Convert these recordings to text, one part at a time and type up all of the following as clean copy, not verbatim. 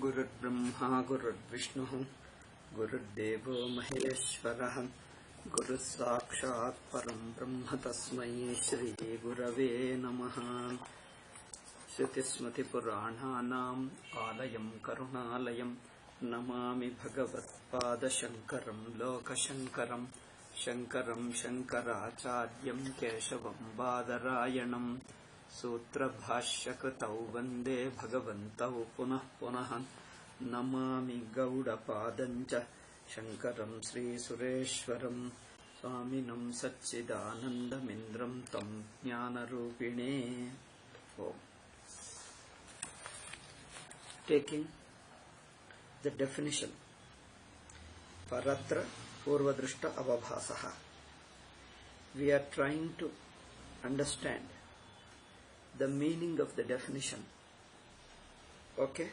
गुरुर्ब्रह्मा गुरुर्विष्णुः गुरुर्देवो महेश्वरः गुरुः साक्षात् परं ब्रह्म तस्मै श्री गुरवे नमः। श्रुतिस्मृतिपुराणानाम् आलयं करुणालयं नमामि भगवत्पादशङ्करं लोकशङ्करं शङ्करं शङ्कराचार्यं केशवं बादरायणम् सूत्रभाष्यकृतौ वन्दे भगवन्तौ पुनः पुनः नमामि गौडपादं च शङ्करं श्रीसुरेश्वरं स्वामिनं सच्चिदानन्दमिन्द्रं तं ज्ञानरूपिणे। Taking the definition paratra purvadrishta avabhasaha, we are trying to understand the meaning of the definition. Okay?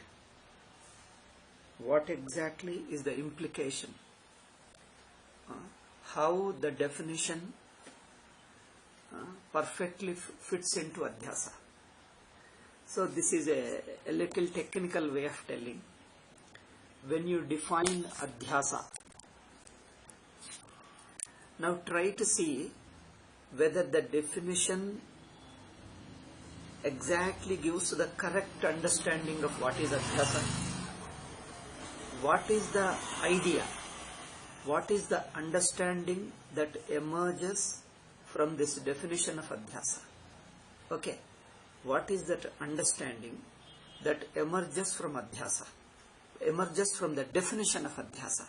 What exactly is the implication? How the definition perfectly fits into adhyasa. So this is a little technical way of telling. When you define adhyasa, now try to see whether the definition exactly gives the correct understanding of what is adhyasa. What is the idea? What is the understanding that emerges from this definition of adhyasa? Okay. What is that understanding that emerges from adhyasa? Emerges from the definition of adhyasa.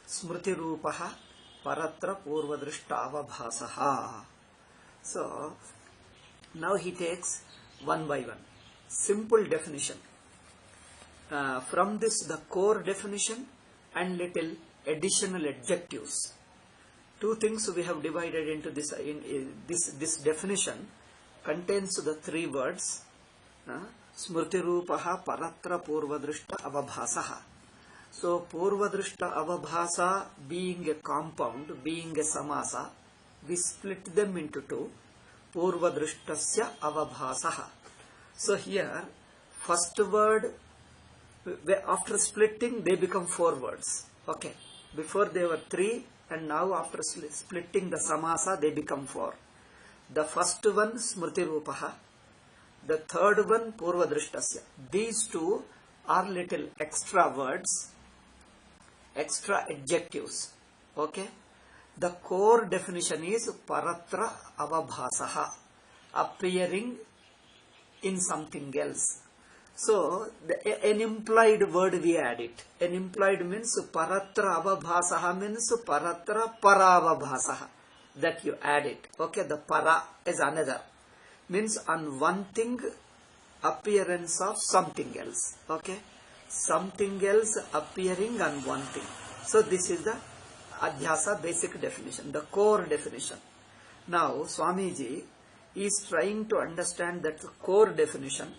Smriti rupaha paratra purvadrishtavabhasaha. So, now he takes one by one. Simple definition. From this, the core definition and little additional adjectives. Two things we have divided into this. This definition contains the three words. Smriti rupaha paratra purvadrishta avabhasaha. So, purvadrishta avabhasa being a compound, being a samasa, we split them into two. Purvadrishtasya avabhasaha. So here, first word, after splitting, they become four words. Okay. Before they were three, and now after splitting the samasa, they become four. The first one, smriti rupaha. The third one, purvadrishtasya. These two are little extra words, extra adjectives. Okay. The core definition is paratra avabhasaha, appearing in something else. So, an implied word we add it. An implied means paratra avabhasaha means paratra paravabhasaha. That you add it. Okay, the para is another. Means on one thing, appearance of something else. Okay, something else appearing on one thing. So, this is the adhyasa basic definition, the core definition. Now, Swamiji is trying to understand that core definition.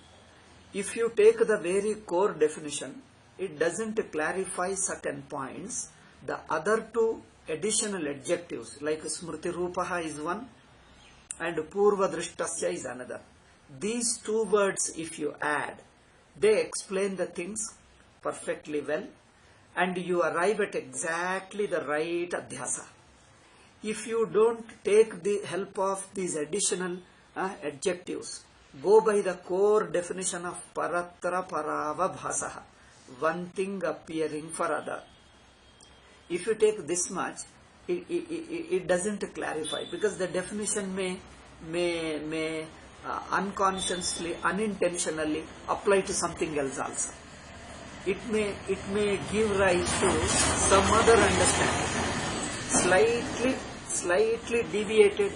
If you take the very core definition, it doesn't clarify certain points. The other two additional adjectives like smriti rupaha is one and purvadrishtasya is another. These two words if you add, they explain the things perfectly well and you arrive at exactly the right adhyasa. If you don't take the help of these additional adjectives, go by the core definition of paratra paravabhasaha, one thing appearing for other. If you take this much, it doesn't clarify because the definition may unconsciously, unintentionally apply to something else also. It may give rise to some other understanding, slightly deviated,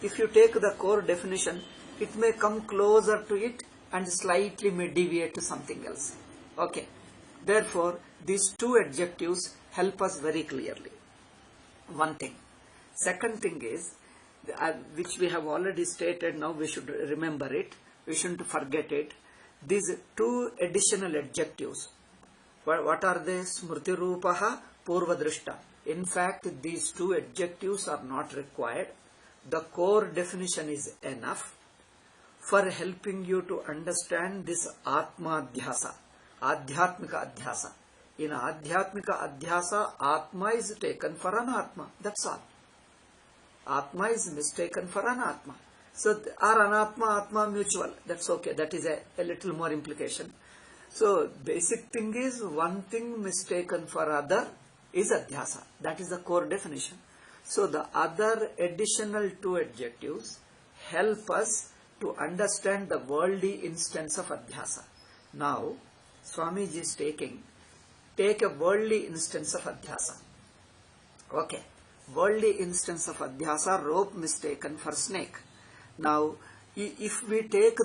if you take the core definition, it may come closer to it and slightly may deviate to something else. Okay. Therefore, these two adjectives help us very clearly. One thing. Second thing is, which we have already stated, now we should remember it, we shouldn't forget it. These two additional adjectives, what are they? Smriti rupaha, purvadrishta. In fact, these two adjectives are not required. The core definition is enough. for helping you to understand this Atma Adhyasa, Adhyatmika Adhyasa. In Adhyatmika Adhyasa, Atma is taken for Anatma. That's all. Atma is mistaken for Anatma. So, or Anatma, Atma mutual. That's okay. That is a little more implication. So, basic thing is one thing mistaken for other is Adhyasa. That is the core definition. So, the other additional two adjectives help us to understand the worldly instance of Adhyasa. Now, Swamiji is take a worldly instance of Adhyasa. Okay. Worldly instance of Adhyasa, rope mistaken for snake. Now, if we take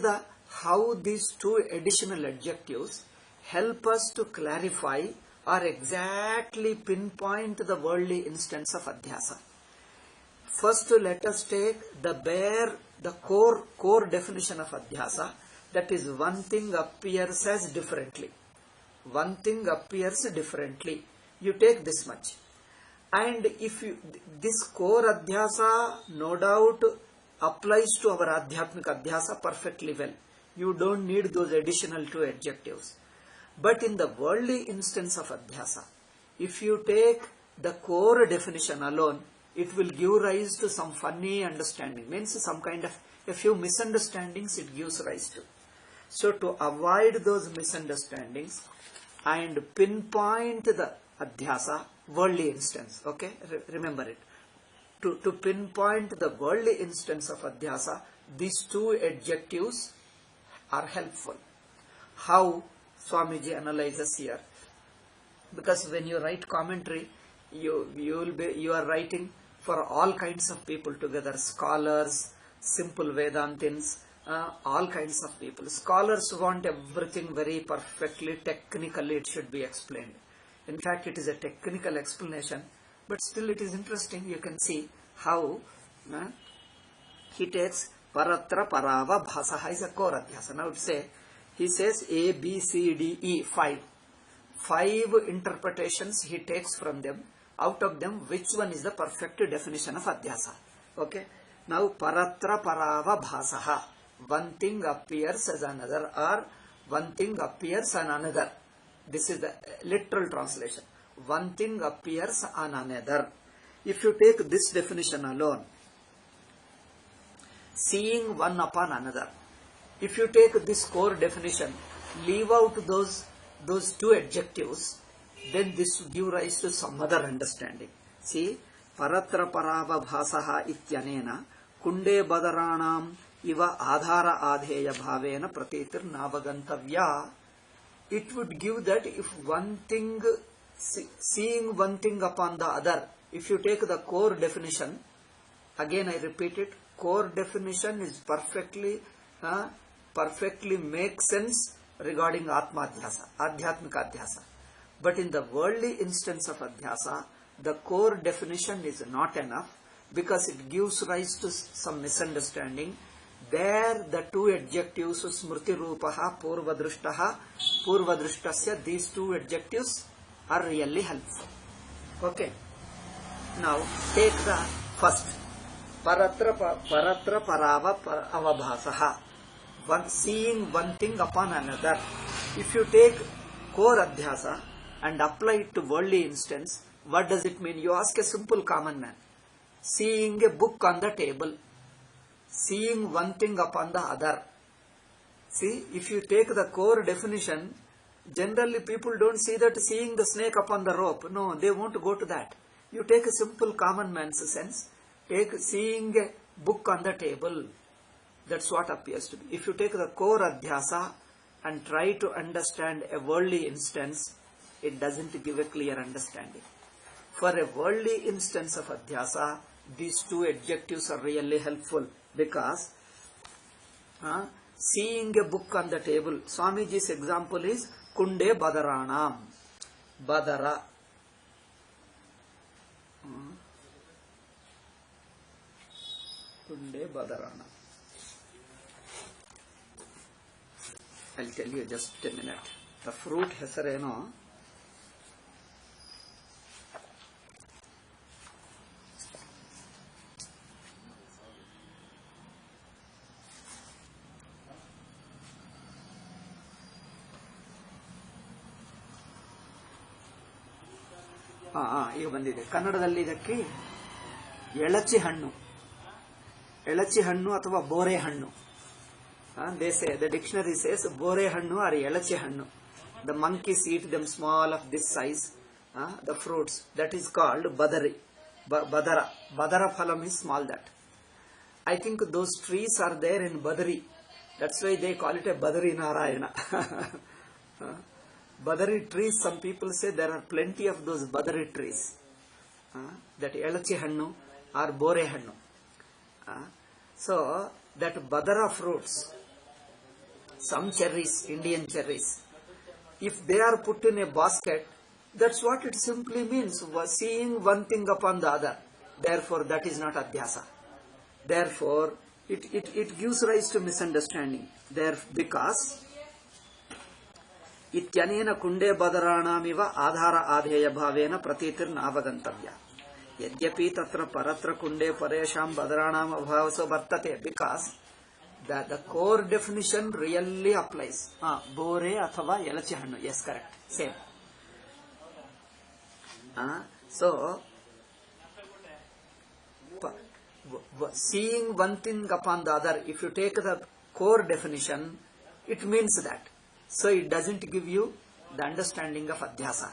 how these two additional adjectives help us to clarify or exactly pinpoint the worldly instance of Adhyasa. First, let us take the core definition of Adhyasa, that is one thing appears as differently. One thing appears differently. You take this much. And if this core Adhyasa, no doubt, applies to our Adhyatmika Adhyasa perfectly well. You don't need those additional two adjectives. But in the worldly instance of Adhyasa, if you take the core definition alone, it will give rise to some funny understanding. Means some kind of a few misunderstandings it gives rise to. So to avoid those misunderstandings and pinpoint the Adhyasa, worldly instance, okay, remember it. To pinpoint the worldly instance of Adhyasa, these two adjectives are helpful. How Swamiji analyzes here? Because when you write commentary, you are writing for all kinds of people together, scholars, simple Vedantins, all kinds of people. Scholars want everything very perfectly, technically it should be explained. In fact, it is a technical explanation, but still it is interesting. You can see how he takes Paratra Parava Bhasaha is a core Adhyasa. Now he says A, B, C, D, E, 5. 5 interpretations he takes from them. Out of them, which one is the perfect definition of Adhyasa? Okay. Now, Paratra Parava Bhasaha. One thing appears as another, or one thing appears on another. This is the literal translation. One thing appears on another. If you take this definition alone, seeing one upon another. If you take this core definition, leave out those two adjectives, then this will give rise to some other understanding. See, Paratra Parava Bhasaha Ityanena Kunde Badaranam Iva Adhara Adheya Bhavena Pratitir Navagantavya. It would give that if one thing, seeing one thing upon the other, if you take the core definition, again I repeat it, core definition is perfectly makes sense regarding Atma Adhyasa, Adhyatmika Adhyasa. But in the worldly instance of Adhyasa, the core definition is not enough because it gives rise to some misunderstanding. There the two adjectives, Smriti Rupaha, Purvadrushtasya, these two adjectives are really helpful. Okay. Now take the first. Paratra Parava Avabhasaha. Seeing one thing upon another. If you take core Adhyasa and apply it to worldly instance, what does it mean? You ask a simple common man. Seeing a book on the table. Seeing one thing upon the other. See, if you take the core definition, generally people don't see that seeing the snake upon the rope. No, they won't go to that. You take a simple common man's sense. Take seeing a book on the table. That's what appears to be. If you take the core Adhyasa and try to understand a worldly instance, it doesn't give a clear understanding. For a worldly instance of Adhyasa, these two adjectives are really helpful because seeing a book on the table, Swamiji's example is Kunde Badaranam. Badara. Kunde Badarana. I'll tell you just a minute. The fruit ಹೆಸರೇನೋ ಈಗ ಬಂದಿದೆ ಕನ್ನಡದಲ್ಲಿ. ಇದಕ್ಕೆ ಎಳಚಿ ಹಣ್ಣು ಅಥವಾ ಬೋರೆ ಹಣ್ಣು. The dictionary says ಬೋರೆ ಹಣ್ಣು or ಎಳಚಿ ಹಣ್ಣು. The monkeys eat them small of this size. The fruits, that is called badari. Badara phalam is small that. I think those trees are there in Badari. That's why they call it a Badari Narayana. Badari trees, some people say there are plenty of those Badari trees. That Elachi Hannu or Bore Hannu. So, that Badara fruits, some cherries, Indian cherries, if they are put in a basket, that's what it simply means, seeing one thing upon the other. Therefore, that is not Adhyasa. Therefore, it gives rise to misunderstanding. Because इत्यानेन कुंडे बदराणामिव आधार आधेय भावेन प्रतीतिर् नावगन्तव्या यद्यपि तत्र परत्र कुंडे परेषां बदराणाम् अभावसो वर्तते. Because the core definition really applies. बोरे अथवा एलचि हण्णु. Yes, correct. Same. So, seeing one thing upon the other, if you take the core definition, it means that. So it doesn't give you the understanding of Adhyasa.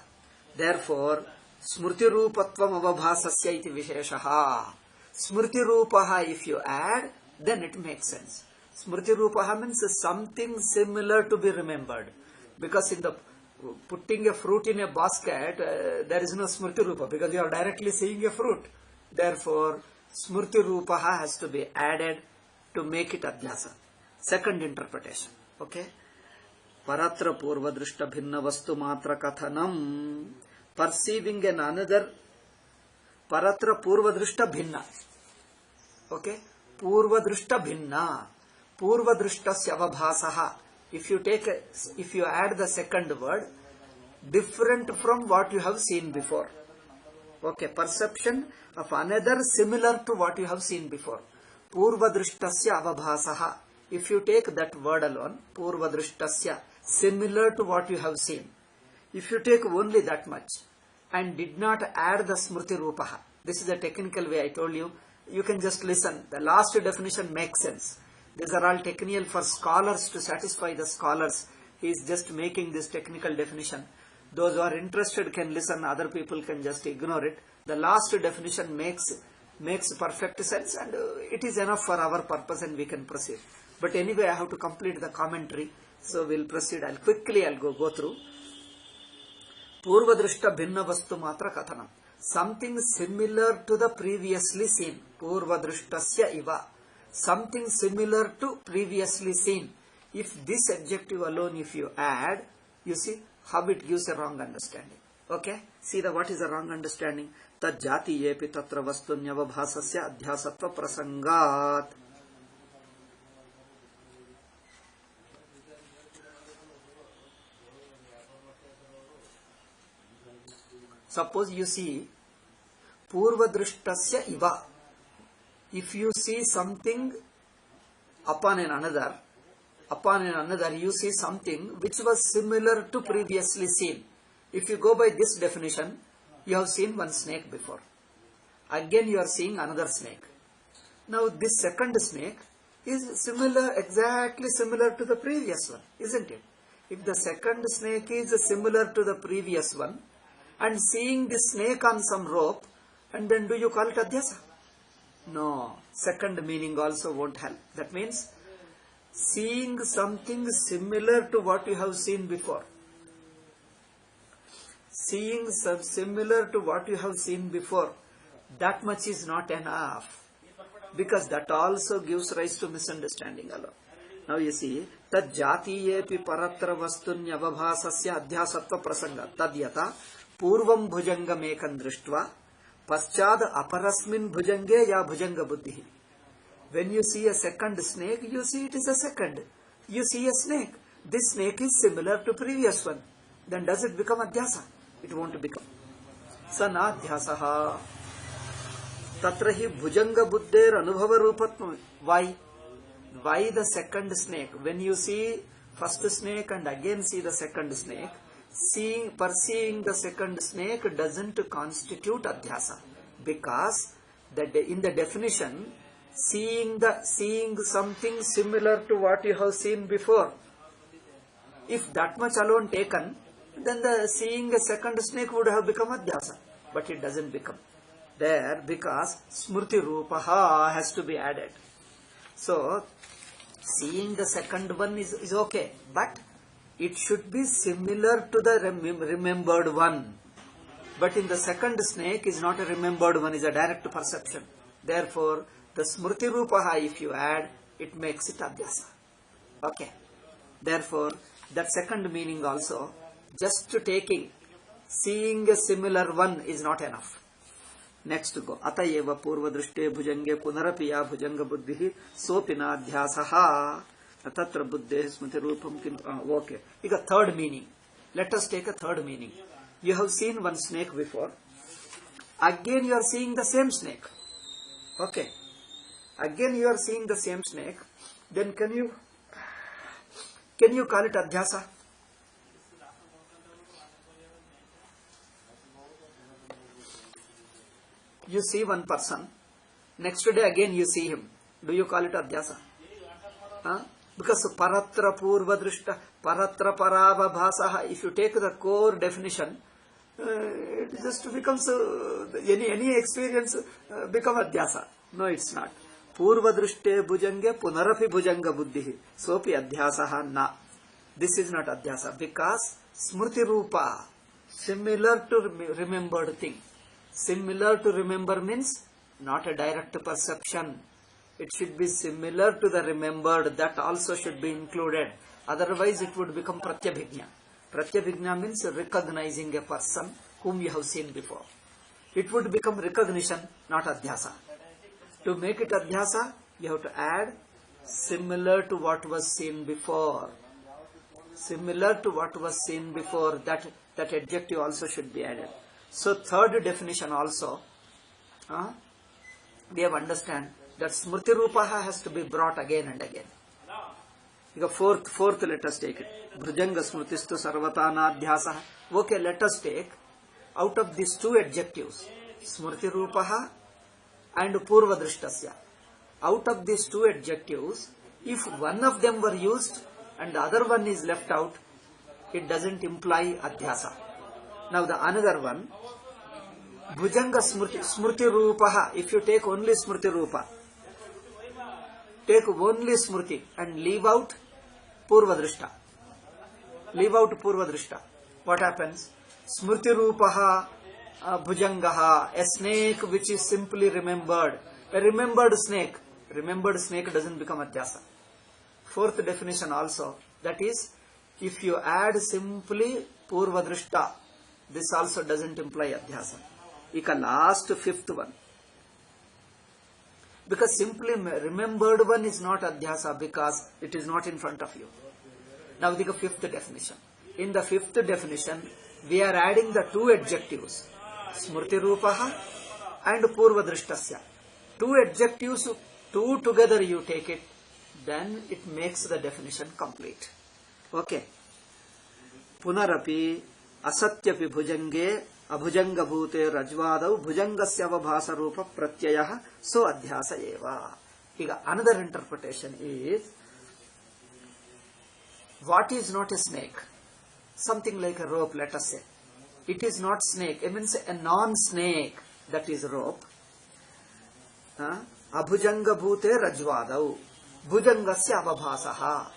Therefore, Smriti Rupatvam Avabhasasya iti Visheshaha. Smriti Rupaha, if you add, then it makes sense. Smriti Rupaha means something similar to be remembered. Because in the putting a fruit in a basket, there is no Smriti Rupa, because you are directly seeing a fruit. Therefore, Smriti Rupaha has to be added to make it Adhyasa. Second interpretation. Okay? Paratra Purva Drishta Bhinna Vastu Matra Kathanam. Perceiving an another. Paratra Purva Drishta Bhinna. Okay? Purva Drishta Bhinna. Purva Drishta Syavabhasaha. If you add the second word, different from what you have seen before. Okay, perception of another similar to what you have seen before. Purva drishtasya avabhasaha. If you take that word alone, purva drishtasya, similar to what you have seen. If you take only that much and did not add the smriti rupaha, this is the technical way I told you. You can just listen. The last definition makes sense. These are all technical for scholars to satisfy the scholars. He is just making this technical definition. Those who are interested can listen, other people can just ignore it. The last definition makes perfect sense, and it is enough for our purpose and we can proceed. But anyway, I have to complete the commentary, so we'll proceed. I'll go through. Purva drishta bhinna vastu matra kathanam. Something similar to the previously seen. Purva drishtasya iva. Something similar to previously seen. If this adjective alone, if you add, you see how it gives a wrong understanding. Okay? See what is the wrong understanding? Tad jati yepi tatra vastunyavabhasasya adhyasatva prasangat. Suppose you see Purva drishtasya iva. If you see something upon another, you see something which was similar to previously seen. If you go by this definition, you have seen one snake before. Again you are seeing another snake. Now this second snake is exactly similar to the previous one, isn't it? If the second snake is similar to the previous one, and seeing this snake on some rope, and then do you call it Adhyasa? No, second meaning also won't help. That means seeing something similar to what you have seen before. Seeing similar to what you have seen before, that much is not enough. Because that also gives rise to misunderstanding alone. Now you see, tad jatiyepi paratra vastunyavabhasasya adhyasatva prasanga. Tad yata purvam bhujangam ekam drishtva paschad aparasmin bhujange ya bhujanga buddhi. When you see a second snake, you see it is a second. You see a snake. This snake is similar to previous one. Then does it become Adhyasa? It won't become. Sana Adhyasaha. Tatrahi bhujanga buddher anubhava rupatma. Why? Why the second snake? When you see first snake and again see the second snake, perceiving the second snake doesn't constitute adhyasa, because in the definition, seeing something similar to what you have seen before, if that much alone taken, then the seeing a second snake would have become adhyasa, but it doesn't become there because smrti rupaha has to be added. So seeing the second one is okay, but it should be similar to the remembered one. But in the second snake is not a remembered one, is a direct perception. Therefore, the smrti rupaha, if you add, it makes it adhyasa. Okay. Therefore, that second meaning also, just seeing a similar one is not enough. Next go. Atayeva purva drishte bhujange punarapiya bhujanga buddhi sopina adhyasaha tatra buddhe smriti rupam kim. Okay. Ika third meaning. Let us take a third meaning. You have seen one snake before. Again you are seeing the same snake. Okay. Again you are seeing the same snake. Then can you call it adhyasa? You see one person, next day again you see him. Do you call it adhyasa? Because paratra purva drishta, paratra parava bhasaha, if you take the core definition, it just becomes, any experience become adhyasa. No, it's not. Purva drishte bhujange punarapi bhujanga buddhi sopi adhyasaha na. This is not adhyasa because smriti rupa, similar to remembered thing. Similar to remember means not a direct perception. It should be similar to the remembered. That also should be included. Otherwise it would become pratyabhijna. Pratyabhijna means recognizing a person whom you have seen before. It would become recognition, not adhyasa. To make it adhyasa, you have to add similar to what was seen before. Similar to what was seen before, that adjective also should be added. So third definition also, we have understand that smriti rupaha has to be brought again and again. Fourth let us take it. Bhrujanga smrtistu sarvatana adhyasa. Okay, let us take out of these two adjectives, smriti rupaha and purva drishtasya. Out of these two adjectives, if one of them were used and the other one is left out, it doesn't imply adhyasa. Now the another one, bhujanga smriti rupaha, if you take only smriti rupa, take only smriti and leave out purva drishta. Leave out purva drishta. What happens? Smriti rupaha bhujangaha, a snake which is simply remembered. A remembered snake doesn't become adhyasa. Fourth definition also, that is, if you add simply purva drishta, this also doesn't imply adhyasa. Ika last fifth one. Because simply remembered one is not adhyasa because it is not in front of you. Now the fifth definition. In the fifth definition, we are adding the two adjectives, smriti rupaha and purva drishtasya. Two adjectives, two together you take it, then it makes the definition complete. Okay. Punarapi asatyapi bhujange abhujanga bhute rajvadau bhujangasya avabhasa rupa pratyayah so adhyasa eva. Another interpretation is, what is not a snake? Something like a rope, let us say. It is not snake. It means a non-snake, that is rope. Abhujanga bhute rajvadau bhujangasya avabhasaha.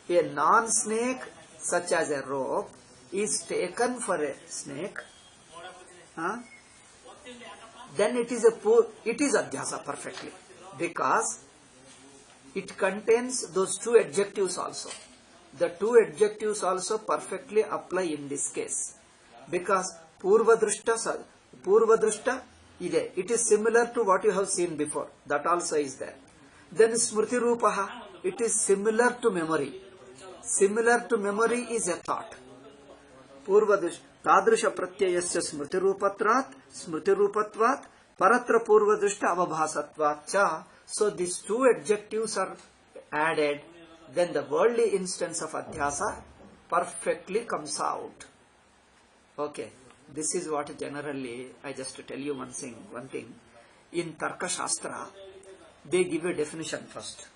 A non-snake such as a rope is taken for a snake, then it is adhyasa perfectly, because it contains those two adjectives also. The two adjectives also perfectly apply in this case, because purva drishta ide, it is similar to what you have seen before, that also is there. Then smriti rupaha, it is similar to memory. Similar to memory is a thought. Purva tadrisha pratyayasya smriti rupatvat paratra purva drishta avabhasatvat cha. So these two adjectives are added, then the worldly instance of adhyasa perfectly comes out. Okay, this is what generally, I just tell you one thing. In Tarka Shastra, they give a definition first.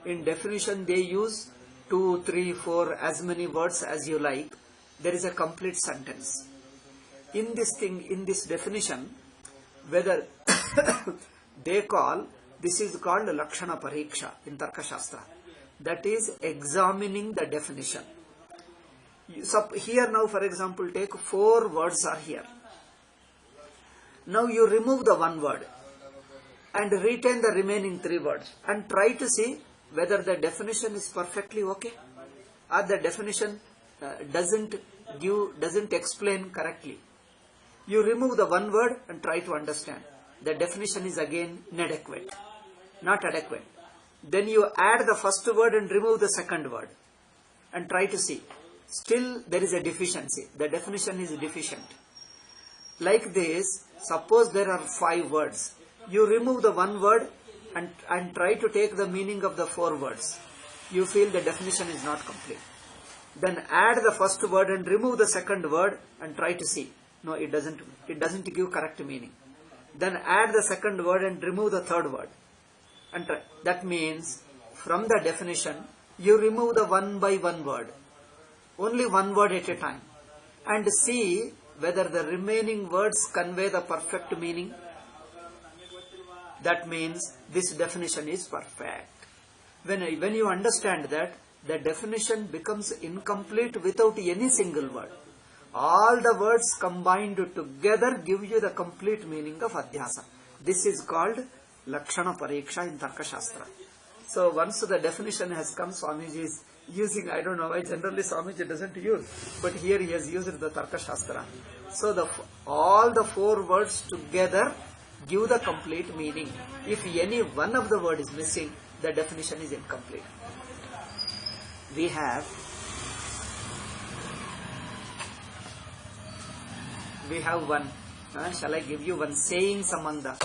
In definition, they use 2, 3, 4, as many words as you like. There is a complete sentence. In this definition, whether they call, this is called Lakshana Pariksha in Tarka Shastra. That is examining the definition. Here now, for example, take 4 words are here. Now you remove the 1 word and retain the remaining 3 words and try to see whether the definition is perfectly okay or the definition doesn't explain correctly. You remove the 1 word and try to understand. The definition is again inadequate, not adequate. Then you add the first word and remove the second word and try to see. Still there is a deficiency. The definition is deficient. Like this, suppose there are 5 words. You remove the 1 word and try to take the meaning of the 4 words. You feel the definition is not complete. Then add the first word and remove the second word and try to see. No, it doesn't give correct meaning. Then add the second word and remove the third word. And that means from the definition, you remove the 1 by 1 word. Only 1 word at a time. And see whether the remaining words convey the perfect meaning. That means this definition is perfect. When you understand that, the definition becomes incomplete without any single word. All the words combined together give you the complete meaning of Adhyasa. This is called Lakshana Pariksha in Tarka Shastra. So once the definition has come, Swamiji is using, I don't know why generally Swamiji doesn't use, but here he has used the Tarka Shastra. So all the 4 words together give the complete meaning. If any one of the word is missing, the definition is incomplete. We have one, shall I give you one sayings among the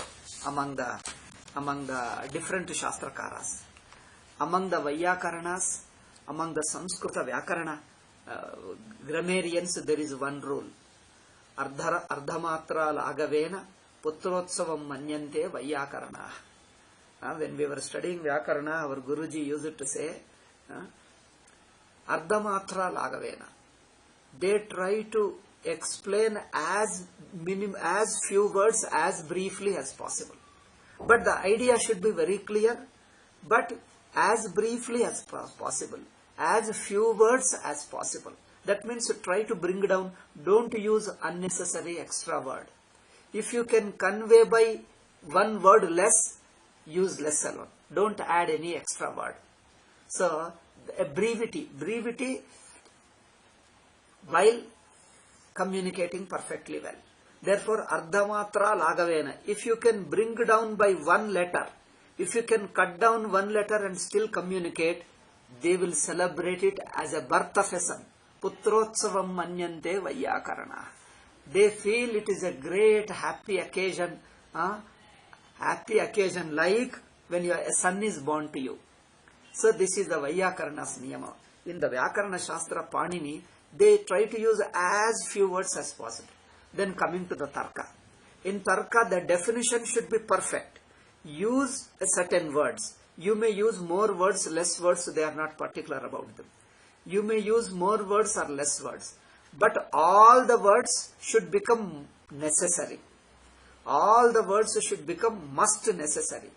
different Shastrakaras, among the Vaiyakaranas, among the Samskrita Vyakarana grammarians, there is one rule. Ardhamatra lagavena putrotsavam manyante Vaiyakarana. When we were studying Vyakarana, our Guruji used to say, Ardhamatra lagavena. They try to explain as few words as briefly as possible. But the idea should be very clear, but as briefly as possible, as few words as possible. That means to try to bring down, don't use unnecessary extra word. If you can convey by 1 word less, use less alone. Don't add any extra word. So, a brevity while communicating perfectly well. Therefore, Ardhamatra Lagavena. If you can bring down by 1 letter, if you can cut down 1 letter and still communicate, they will celebrate it as a birth of a son. Putrotsavam manyante Vaiyakarana. They feel it is a great happy occasion. Happy occasion like when a son is born to you. So this is the Vaiyakarana's niyama. In the Vyakarana Shastra Panini, they try to use as few words as possible. Then coming to the Tarka. In Tarka, the definition should be perfect. Use certain words. You may use more words, less words, they are not particular about them. You may use more words or less words. But all the words should become necessary. All the words should become must necessary.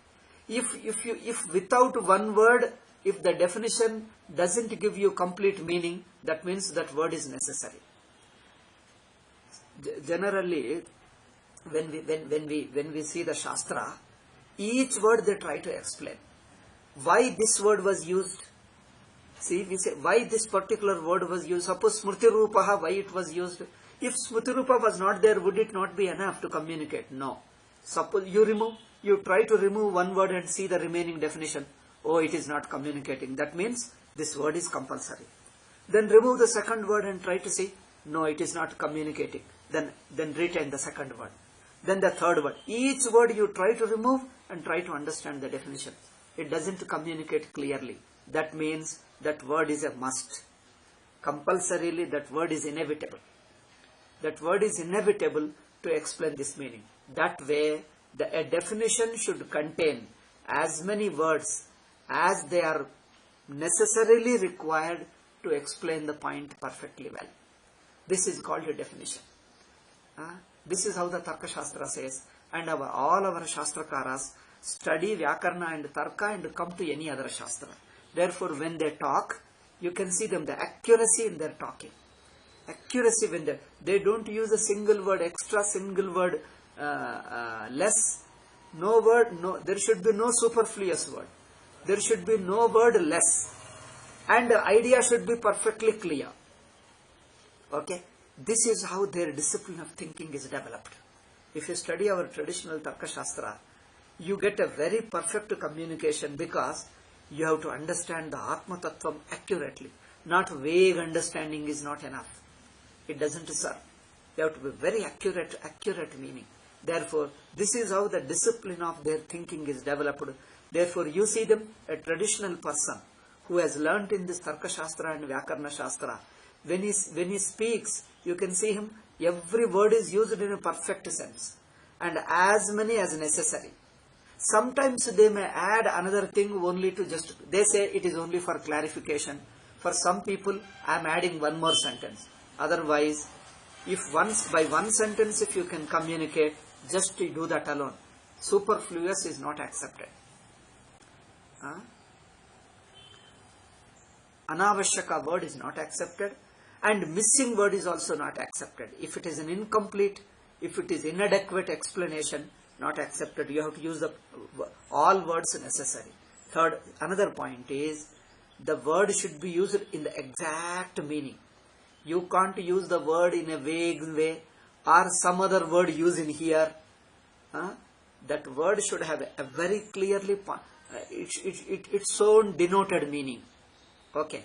If without 1 word, if the definition doesn't give you complete meaning, that means that word is necessary. Generally, when we see the Shastra, each word they try to explain. Why this word was used? See, we say why this particular word was used. Suppose Smriti Rupaha, why it was used? If Smriti Rupa was not there, would it not be enough to communicate? No. Suppose you try to remove 1 word and see the remaining definition. Oh, it is not communicating. That means this word is compulsory. Then remove the second word and try to see. No, it is not communicating. Then retain the second word. Then the third word. Each word you try to remove and try to understand the definition. It doesn't communicate clearly. That means that word is a must. Compulsorily that word is inevitable. that word is inevitable to explain this meaning. That way, a definition should contain as many words as they are necessarily required to explain the point perfectly well. This is called a definition. This is how the Tarka Shastra says, and all our Shastrakaras study Vyakarna and Tarka and come to any other Shastra. Therefore, when they talk, you can see them, the accuracy in their talking. Accuracy when they don't use a single word extra, single word less. No word, there should be no superfluous word. There should be no word less. And the idea should be perfectly clear. Okay? This is how their discipline of thinking is developed. If you study our traditional Tarka Shastra, you get a very perfect communication because you have to understand the Atma Tattvam accurately. Not vague understanding is not enough. It doesn't serve. You have to be very accurate meaning. Therefore, this is how the discipline of their thinking is developed. Therefore, you see them, a traditional person who has learnt in this Tarka Shastra and Vyakarna Shastra, when he speaks, you can see him, every word is used in a perfect sense and as many as necessary. Sometimes they may add another thing only to just, they say it is only for clarification. For some people, I am adding one more sentence. Otherwise, if by one sentence if you can communicate, just to do that alone. Superfluous is not accepted. Anavashyaka word is not accepted, and missing word is also not accepted. If it is an incomplete, if it is inadequate explanation, not accepted. You have to use all words necessary. Third, another point is, the word should be used in the exact meaning. You can't use the word in a vague way or some other word used in here. That word should have a very clearly, its own denoted meaning. Okay.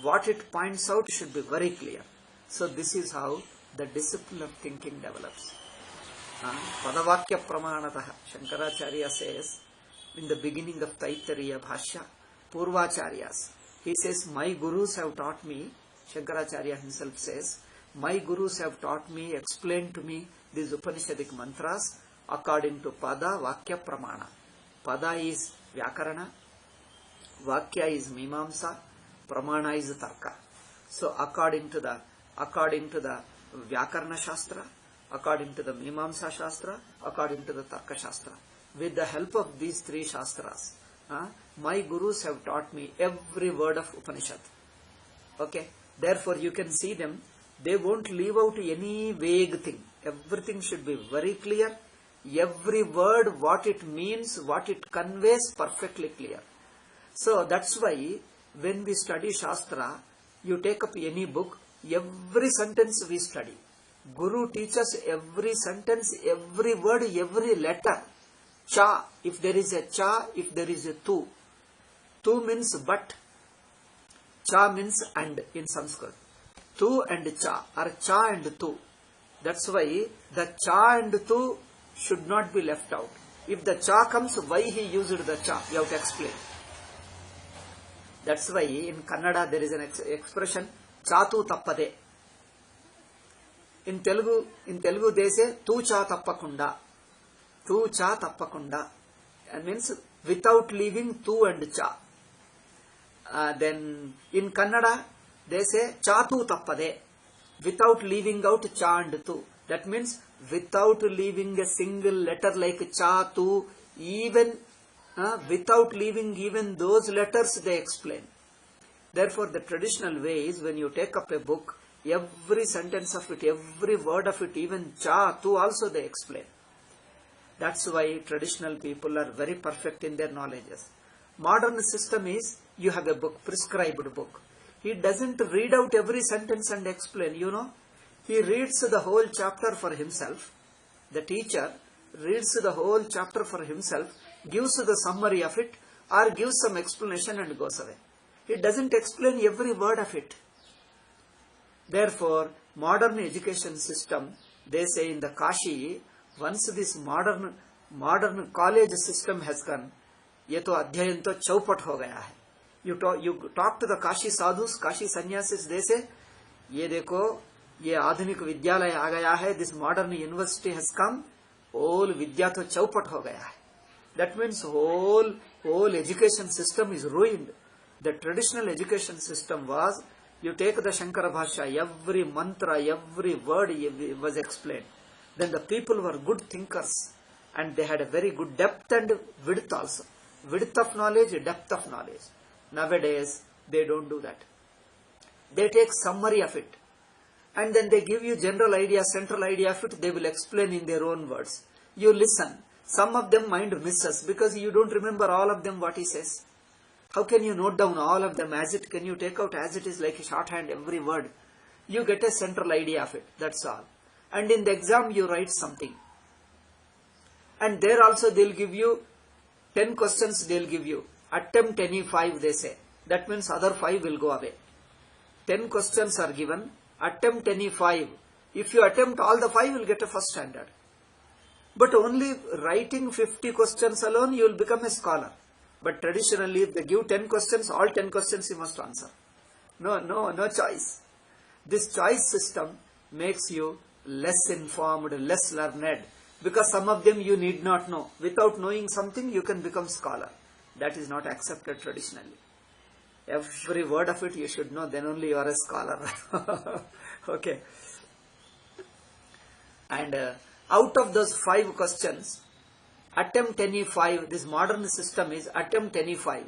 What it points out should be very clear. So this is how the discipline of thinking develops. Padavakya Pramanataha, Shankaracharya says in the beginning of Taittiriya Bhashya, Purvacharyas, he says, my gurus have taught me, Shankaracharya himself says, my gurus have taught me, explained to me these Upanishadic mantras according to Pada, Vakya, Pramana. Pada is Vyakarana, Vakya is Mimamsa, Pramana is Tarka. So according to the Vyakarana Shastra, according to the Mimamsa Shastra, according to the Tarka Shastra, with the help of these three Shastras, my gurus have taught me every word of Upanishad. Okay? Therefore, you can see them, they won't leave out any vague thing. Everything should be very clear. Every word, what it means, what it conveys, perfectly clear. So, that's why when we study Shastra, you take up any book, every sentence we study. Guru teaches every sentence, every word, every letter. Cha, if there is a cha, if there is a tu. Tu means but. Cha means and in Sanskrit. Tu and cha, or cha and tu. That's why the cha and tu should not be left out. If the cha comes, why he used the cha? You have to explain. That's why in Kannada there is an expression, chatu tappade. In Telugu they say, tu cha tappakunda. Tu cha tappakunda. That means without leaving tu and cha. Then in Kannada they say, chatu tappade. Without leaving out cha and tu. That means without leaving a single letter like cha, tu, even without leaving even those letters they explain. Therefore, the traditional way is when you take up a book, every sentence of it, every word of it, even cha, tu also they explain. That's why traditional people are very perfect in their knowledges. Modern system is, you have a book, prescribed book. He doesn't read out every sentence and explain, you know. He reads the whole chapter for himself. The teacher reads the whole chapter for himself, gives the summary of it, or gives some explanation and goes away. He doesn't explain every word of it. Therefore, modern education system, they say in the Kashi, once this modern college system has gone, ye to adhyayan to chaupat ho gaya hai. You talk to the Kashi sadhus, Kashi sannyasis, they say, ye dekho, ये आधुनिक विद्यालय आ गया है, this modern university has come, whole विद्या तो चौपट हो गया है. That means whole education system is ruined. The traditional education system was, you take the Shankara Bhashya, every mantra, every word was explained. Then the people were good thinkers and they had a very good depth and width also. Width of knowledge, depth of knowledge. Nowadays, they don't do that. They take summary of it and then they give you general idea, central idea of it, they will explain in their own words. You listen. Some of them mind misses because you don't remember all of them what he says. How can you note down all of them as it? Can you take out as it is like a shorthand every word? You get a central idea of it, that's all. And in the exam you write something. And there also they'll give you 10 questions they'll give you. Attempt any 5 they say. That means other 5 will go away. 10 questions are given. Attempt any 5. If you attempt all the 5, you will get a first standard. But only writing 50 questions alone, you will become a scholar. But traditionally, if they give 10 questions, all 10 questions you must answer. No choice. This choice system makes you less informed, less learned. Because some of them you need not know. Without knowing something, you can become scholar. That is not accepted traditionally. Every word of it you should know, then only you are a scholar. Okay. And out of those 5 questions, attempt any 5. This modern system is attempt any 5.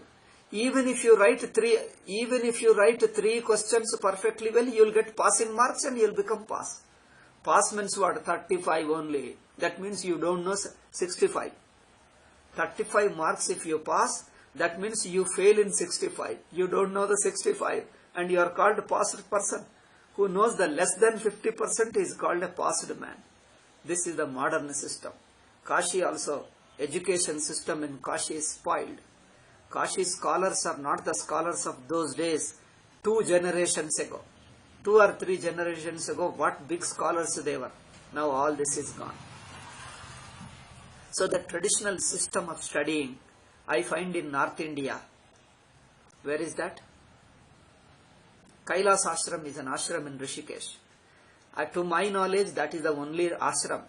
Even if you write 3 questions perfectly well, you will get passing marks and you will become pass. Pass means what? 35 only. That means you don't know 65. 35 marks if you pass, that means you fail in 65. You don't know the 65 and you are called a passed person. Who knows the less than 50% is called a passed man. This is the modern system. Kashi also, education system in Kashi is spoiled. Kashi scholars are not the scholars of those days, 2 generations ago. 2 or 3 generations ago, what big scholars they were. Now all this is gone. So the traditional system of studying, I find in North India. Where is that? Kailas Ashram is an ashram in Rishikesh. To my knowledge, that is the only ashram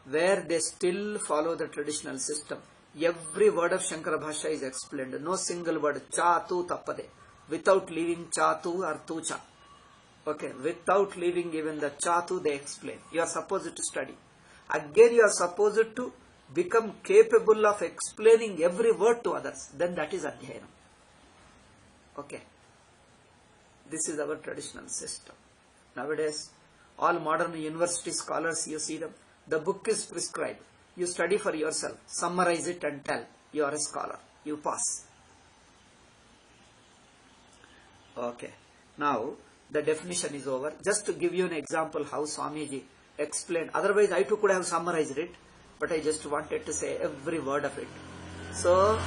where they still follow the traditional system. Every word of Shankara Bhashya is explained. No single word. Cha, tu, tappade. Without leaving cha, tu or tu, cha. Okay. Without leaving even the cha, tu, they explain. You are supposed to study. Again, you are supposed to become capable of explaining every word to others. Then that is Adhyayanam. Okay. This is our traditional system. Nowadays, all modern university scholars, you see them. The book is prescribed. You study for yourself. Summarize it and tell. You are a scholar. You pass. Okay. Now, the definition is over. Just to give you an example how Swamiji explained. Otherwise, I too could have summarized it. But I just wanted to say every word of it. So,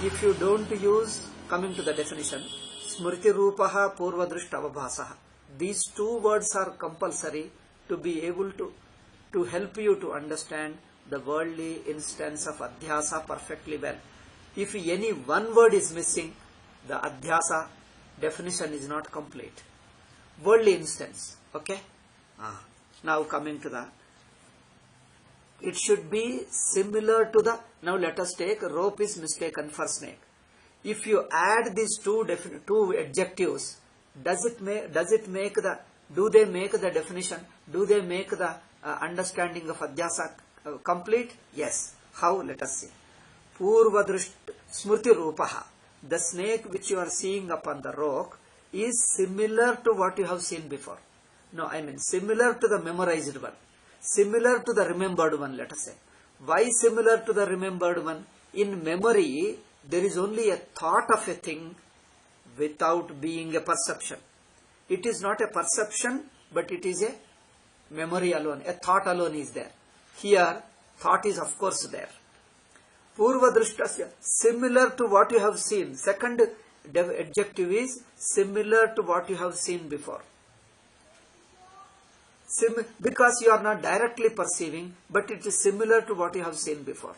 if you don't use, coming to the definition, Smriti Rupaha Purvadrishta Avabhasaha. These 2 words are compulsory to be able to help you to understand the worldly instance of Adhyasa perfectly well. If any one word is missing, the Adhyasa definition is not complete. Worldly instance. Okay? Now coming to the, it should be similar to the, now let us take rope is mistaken for snake. If you add these 2 adjectives, do they make the definition? Do they make the understanding of Adhyasa complete? Yes. How? Let us see. Purvadrishta Smriti Rupaha. The snake which you are seeing upon the rock is similar to what you have seen before. No, I mean similar to the memorized one. Similar to the remembered one, let us say. Why similar to the remembered one? In memory, there is only a thought of a thing without being a perception. It is not a perception, but it is a memory alone. A thought alone is there. Here, thought is of course there. Purva Drishtasya, similar to what you have seen. Second adjective is similar to what you have seen before. Because you are not directly perceiving, but it is similar to what you have seen before.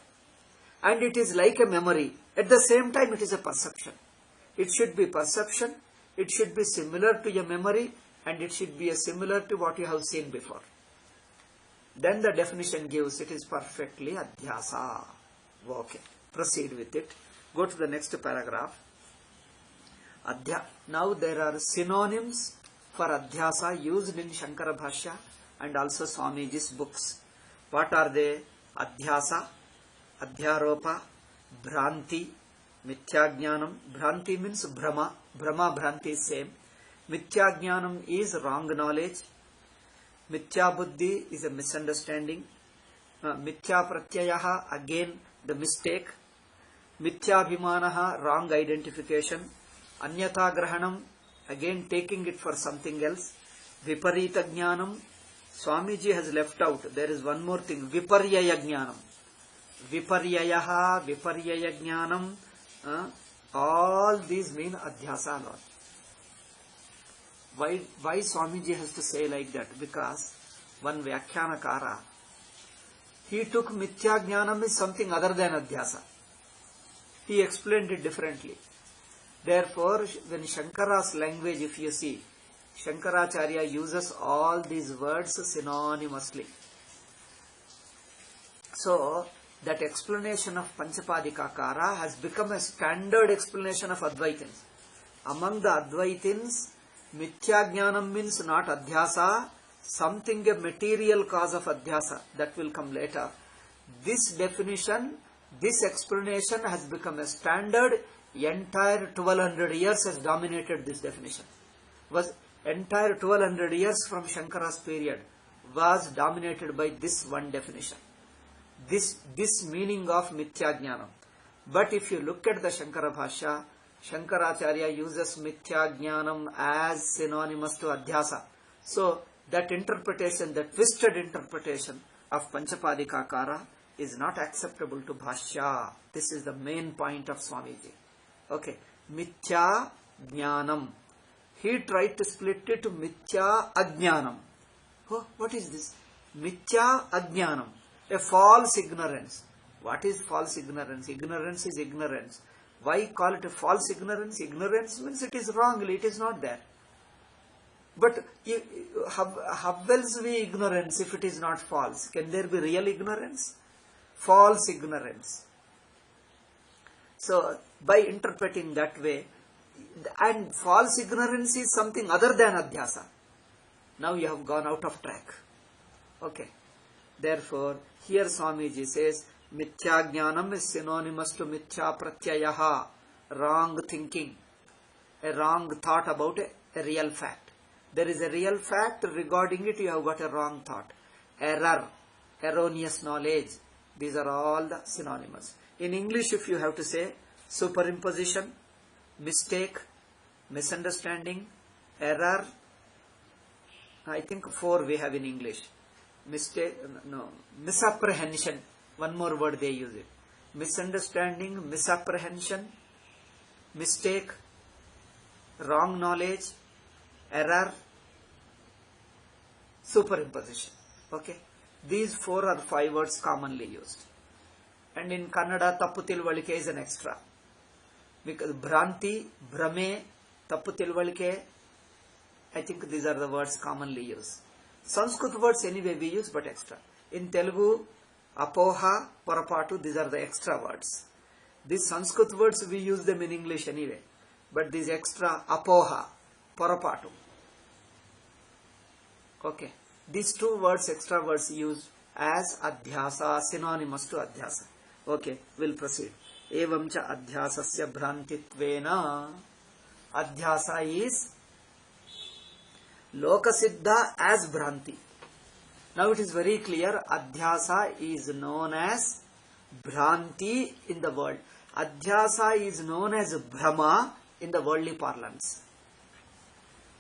And it is like a memory. At the same time, it is a perception. It should be perception. It should be similar to your memory. and it should be similar to what you have seen before. Then the definition gives it is perfectly adhyasa. Okay, proceed with it. Go to the next paragraph. Now there are synonyms for adhyasa used in Shankara Bhashya and also Swamiji's books. What are they? Adhyasa, adhyaropa, bhranti, mithyagnanam. Bhranti means brahma. Brahma, bhranti is same. Mithyagnanam is wrong knowledge. Mithya buddhi is a misunderstanding. Mithya pratyayaha, again the mistake. Mithya bhimanaha, wrong identification. Anyatha grahanam, again taking it for something else. Viparita jnanam, Swamiji has left out. There is one more thing. Viparyaya jnanam. Viparyayaha, viparyaya jnanam. All these mean adhyasa alone. Why Swamiji has to say like that? Because one Vyakhyanakara, he took mithya jnanam is something other than adhyasa. He explained it differently. Therefore, when Shankara's language, if you see, Shankaracharya uses all these words synonymously. So, that explanation of Panchapadikakara has become a standard explanation of Advaitins. Among the Advaitins, Mithya Jnanam means not Adhyasa, something a material cause of Adhyasa. That will come later. This definition, this explanation has become a standard. Entire 1200 years has dominated this definition. Entire 1200 years from Shankara's period was dominated by this one definition. This meaning of Mithya Jnanam. But if you look at the Shankara Bhashya, Shankaracharya uses Mithya Jnanam as synonymous to Adhyasa. So, that interpretation, that twisted interpretation of Panchapadikakara is not acceptable to Bhashya. This is the main point of Swamiji. Okay, Mithya Jnanam. He tried to split it to Mithya Ajnanam. Oh, what is this? Mithya Ajnanam. A false ignorance. What is false ignorance? Ignorance is ignorance. Why call it a false ignorance? Ignorance means it is wrongly, it is not there. But how else be ignorance if it is not false? Can there be real ignorance? False ignorance. So, by interpreting that way, and false ignorance is something other than Adhyasa. Now you have gone out of track. Okay. Therefore, here Swamiji says, Mithya Jnanam is synonymous to Mithya Pratyayaha, wrong thinking, a wrong thought about a real fact. There is a real fact, regarding it you have got a wrong thought. Error, erroneous knowledge, these are all the synonymous. In English, if you have to say, superimposition, mistake, misunderstanding, error, I think 4 we have in English. Mistake, no, misapprehension, one more word they use it. Misunderstanding, misapprehension, mistake, wrong knowledge, error, superimposition. Okay, these 4 or 5 words commonly used. And in Kannada, tappu tilvalike is an extra. Because Bhranti, Brahme, tappu tilvalike, I think these are the words commonly used. Sanskrit words anyway we use, but extra. In Telugu, apoha, porapatu, these are the extra words. These Sanskrit words we use them in English anyway. But these extra, apoha, porapatu. Okay. These 2 words, extra words used as adhyasa, synonymous to adhyasa. Okay, we'll proceed. Evamcha adhyasasya bhrantitvena. Adhyasa is lokasiddha as bhranti. Now it is very clear, adhyasa is known as bhranti in the world. Adhyasa is known as brahma in the worldly parlance.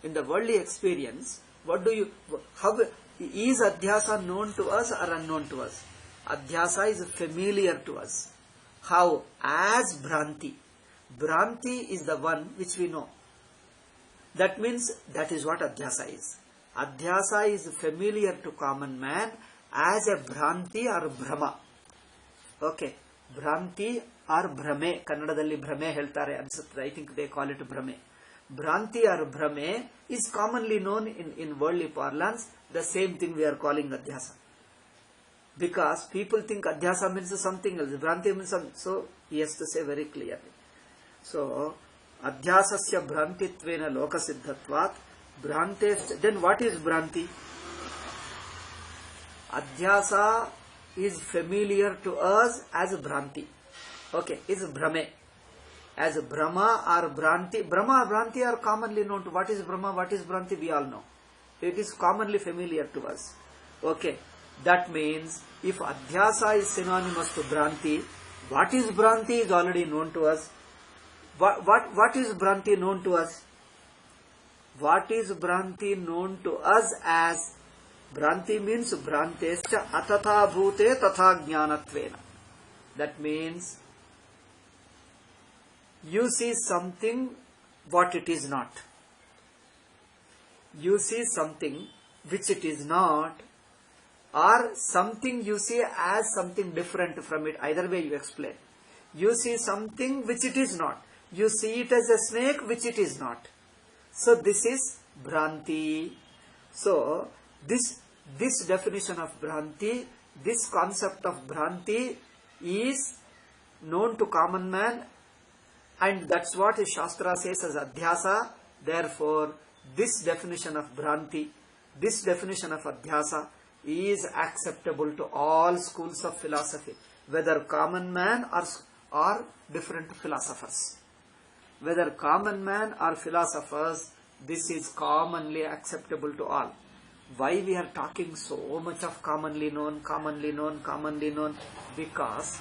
In the worldly experience, how is adhyasa known to us or unknown to us? Adhyasa is familiar to us. How? As bhranti. Bhranti is the one which we know. That means that is what adhyasa is. Adhyasa is familiar to common man as a bhranti or brahma. Okay. Bhranti or brahme. Kannadalli brahme ಹೇಳ್ತಾರೆ ಅನ್ಸುತ್ತೆ. I think they call it brahme. Bhranti or Bhrame is commonly known in worldly parlance. The same thing we are calling Adhyasa. Because people think Adhyasa means something else, Bhranti means something. So he has to say very clearly. So, Adhyasasya Bhrantitvena Lokasiddhatvat Bhrante. Then what is Bhranti? Adhyasa is familiar to us as Bhranti. Okay, is Bhrame. As Brahma or Bhranti. Brahma or Bhranti are commonly known to. What is Brahma, what is Bhranti, we all know. It is commonly familiar to us. Okay, that means if Adhyasa is synonymous to Bhranti, what is Bhranti is already known to us. What is Bhranti known to us? What is Bhranti known to us as? Bhranti means Bhrantescha atatha bhute tatha jnanatvena. That means you see something what it is not. You see something which it is not, or something you see as something different from it. Either way you explain. You see something which it is not. You see it as a snake which it is not. So this is Bhranti. So this definition of Bhranti, this concept of Bhranti is known to common man, and that's what his Shastra says as Adhyasa. Therefore, this definition of Bhranti, this definition of Adhyasa is acceptable to all schools of philosophy, whether common man or different philosophers. Whether common man or philosophers, this is commonly acceptable to all. Why we are talking so much of commonly known? Because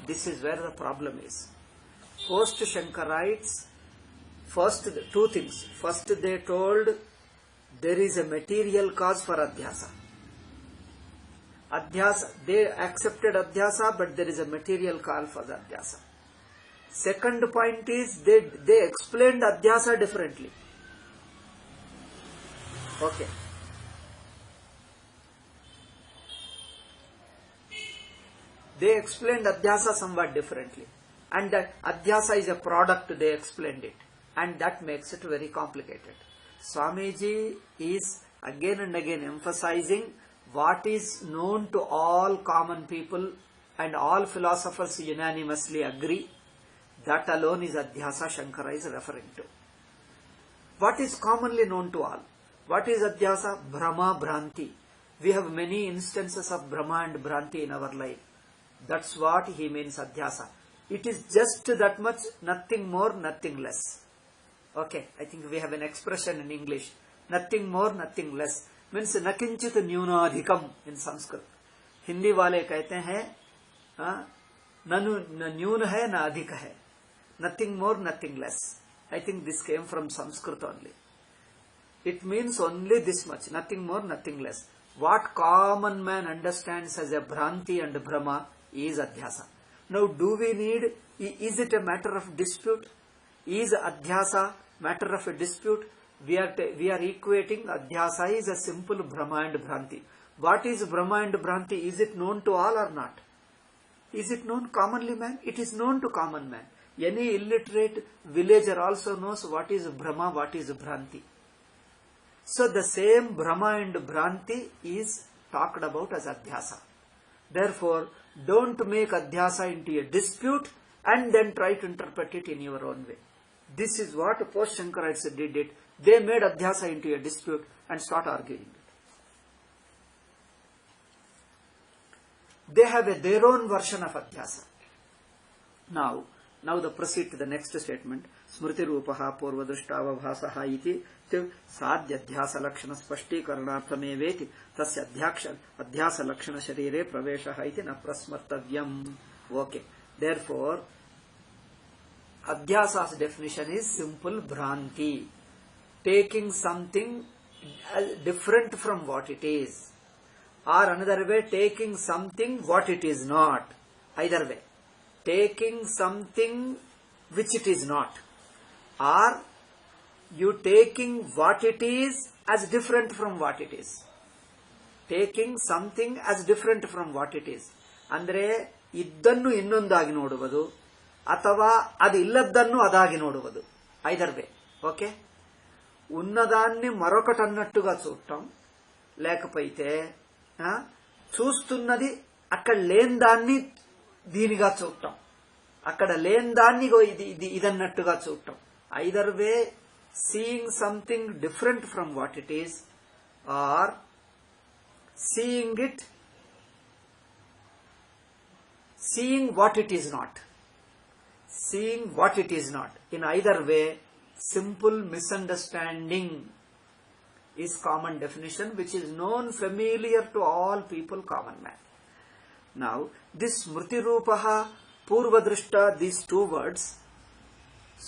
this is where the problem is. Post Shankarites, first two things. First they told there is a material cause for Adhyasa. They accepted Adhyasa, but there is a material cause for the Adhyasa. Second point is they explained Adhyasa differently. Okay. They explained Adhyasa somewhat differently. And that Adhyasa is a product, they explained it. And that makes it very complicated. Swamiji is again and again emphasizing what is known to all common people and all philosophers unanimously agree. That alone is Adhyasa Shankara is referring to. What is commonly known to all? What is Adhyasa? Brahma, Bhranti. We have many instances of Brahma and Bhranti in our life. That's what he means Adhyasa. It is just that much, nothing more, nothing less. Okay, I think we have an expression in English. Nothing more, nothing less. Means nakinchit nyunadhikam in Sanskrit. Hindi wale कहते हैं न न्यून है न अधिक है. Nothing more, nothing less. I think this came from Sanskrit only. It means only this much, nothing more, nothing less. What common man understands as a Bhranti and Brahma is Adhyasa. Now, do we need, is it a matter of dispute? Is Adhyasa matter of a dispute? We are equating Adhyasa is a simple Brahma and Bhranti. What is Brahma and Bhranti? Is it known to all or not? Is it known commonly man? It is known to common man. Any illiterate villager also knows what is Brahma, what is Bhranti. So the same Brahma and Bhranti is talked about as Adhyasa. Therefore, don't make Adhyasa into a dispute and then try to interpret it in your own way. This is what post Shankarites did it. They made Adhyasa into a dispute and start arguing it. They have their own version of Adhyasa. Now the proceed to the next statement. Smriti rupaha purvadrishtava bhasaha iti sadhya adhyasa lakshana spashtikaranaarthameveti tasya adhyasa lakshana sharire praveshaha iti na prasmartavyam. Okay. Therefore, Adhyasa's definition is simple Bhranti. Taking something different from what it is. Or another way, taking something what it is not. Either way. Taking something which it is not. Or you taking what it is as different from what it is. Taking something as different from what it is. Andre, ಇದ್ದನ್ನು ಇನ್ನೊಂದಾಗಿ ನೋಡುವುದು ಅಥವಾ ಅದು ಇಲ್ಲದ್ದನ್ನು ಅದಾಗಿ ನೋಡುವುದು. either way. Okay, ఉన్నదాన్ని మరొకటి అన్నట్టుగా చూడటం, లేకపోతే చూస్తున్నది అక్కడ లేని దాన్ని దీనిగా చూడటం, అక్కడ లేని దాన్ని ఇదన్నట్టుగా చూడటం. Either way seeing something different from what it is, or seeing what it is not. Seeing what it is not. In either way, simple misunderstanding is common definition, which is known, familiar to all people, common man. Now, this Smriti Rupaha, Purvadrishta, these two words,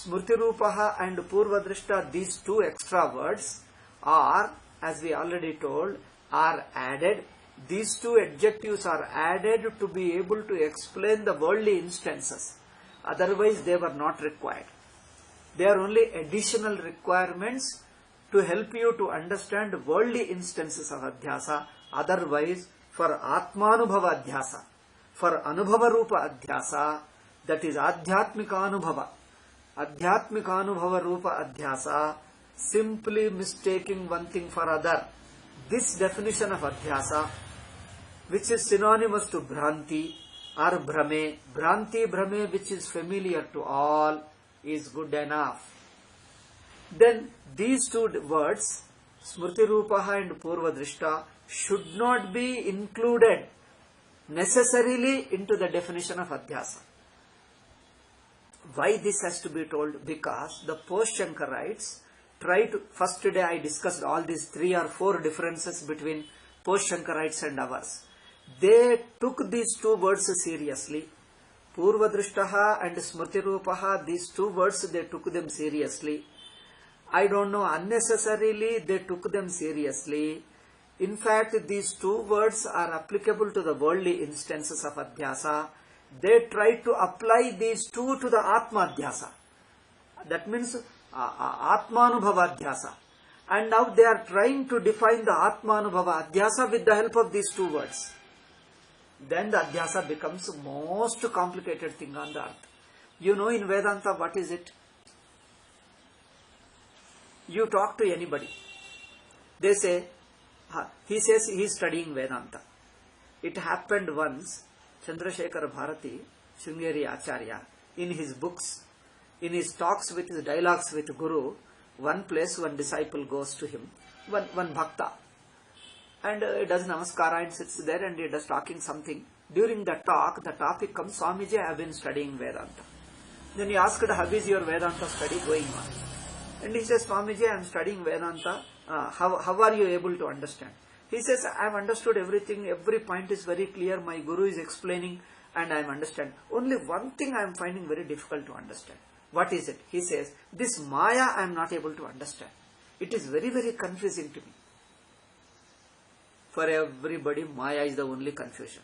Smriti Rupaha and Purvadrishta, these two extra words are, as we already told, are added. These two adjectives are added to be able to explain the worldly instances. Otherwise, they were not required. They are only additional requirements to help you to understand worldly instances of adhyasa. Otherwise, for Atmanubhava adhyasa, for Anubhava Rupa adhyasa, that is Adhyatmika Anubhava, Adhyatmika Anubhava Rupa adhyasa, simply mistaking one thing for other. This definition of adhyasa, which is synonymous to Bhranti or Bhrame, Bhranti, Bhrame, which is familiar to all, is good enough. Then these two words, Smriti Rupaha and Purvadrishta, should not be included necessarily into the definition of adhyasa. Why this has to be told? Because the post-Shankarites try to, first today I discussed all these 3 or 4 differences between post-Shankarites and ours. They took these two words seriously. Purvadrishtaha and Smriti Rupaha, these two words, they took them seriously. I don't know, unnecessarily they took them seriously. In fact, these two words are applicable to the worldly instances of adhyasa. They tried to apply these two to the Atma adhyasa. That means Atmanubhava adhyasa. And now they are trying to define the Atmanubhava adhyasa with the help of these two words. Then the adhyasa becomes the most complicated thing on the earth. You know, in Vedanta, what is it? You talk to anybody. They say, he says he is studying Vedanta. It happened once, Chandrasekhara Bharati, Sringeri Acharya, in his books, in his talks with his dialogues with Guru, one place one disciple goes to him, one bhakta, and does namaskara and sits there and he does talking something. During the talk, the topic comes, Swamiji, I have been studying Vedanta. Then he asked, how is your Vedanta study going on? And he says, Swamiji, I am studying Vedanta. How are you able to understand? He says, I have understood everything. Every point is very clear. My Guru is explaining and I am understand. Only one thing I am finding very difficult to understand. What is it? He says, this Maya I am not able to understand. It is very, very confusing to me. For everybody, Maya is the only confusion.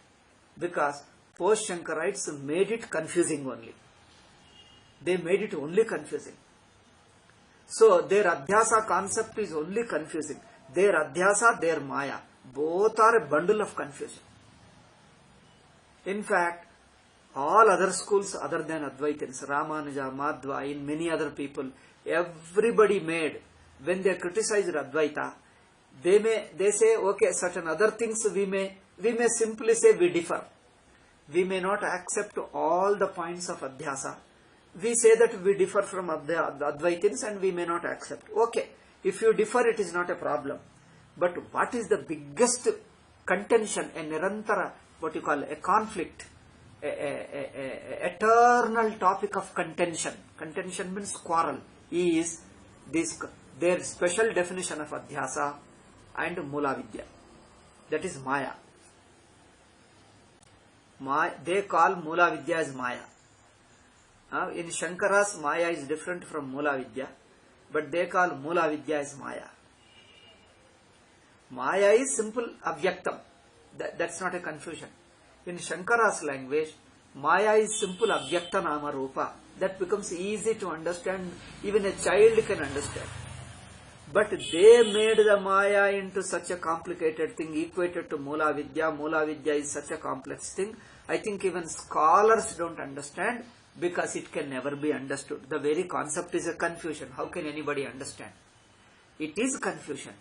Because post-Shankarites made it confusing only. They made it only confusing. So their adhyasa concept is only confusing. Their adhyasa, their Maya, both are a bundle of confusion. In fact, all other schools other than Advaitins, Ramanuja, Madhva, in many other people, everybody made, when they criticized Advaita, they say, okay, certain other things we may simply say we differ. We may not accept all the points of adhyasa. We say that we differ from the Advaitins and we may not accept. Okay, if you differ, it is not a problem. But what is the biggest contention, a nirantara, what you call a conflict, eternal topic of contention. Contention means quarrel. Is this their special definition of adhyasa and Mula Vidya. That is Maya. They call Mula Vidya as Maya. In Shankaras, Maya is different from Mula Vidya, but they call Mula Vidya as Maya. Maya is simple avyaktam. That's not a confusion. In Shankara's language, Maya is simple avyakta nama rupa. That becomes easy to understand. Even a child can understand. But they made the Maya into such a complicated thing, equated to Mula Vidya. Mula Vidya is such a complex thing. I think even scholars don't understand because it can never be understood. The very concept is a confusion. How can anybody understand? It is confusion.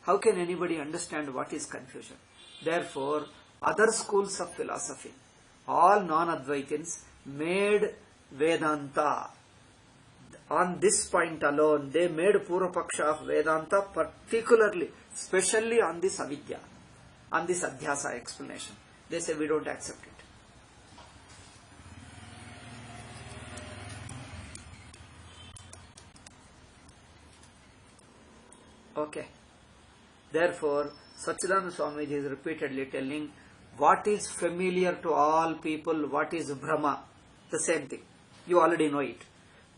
How can anybody understand what is confusion? Therefore, other schools of philosophy, all non-Advaitins, made Vedanta. On this point alone, they made Purvapaksha of Vedanta, particularly, especially on this avidya, on this adhyasa explanation. They say we don't accept it. Okay. Therefore, Sachidananda Swamiji is repeatedly telling what is familiar to all people, what is Brahma, the same thing. You already know it.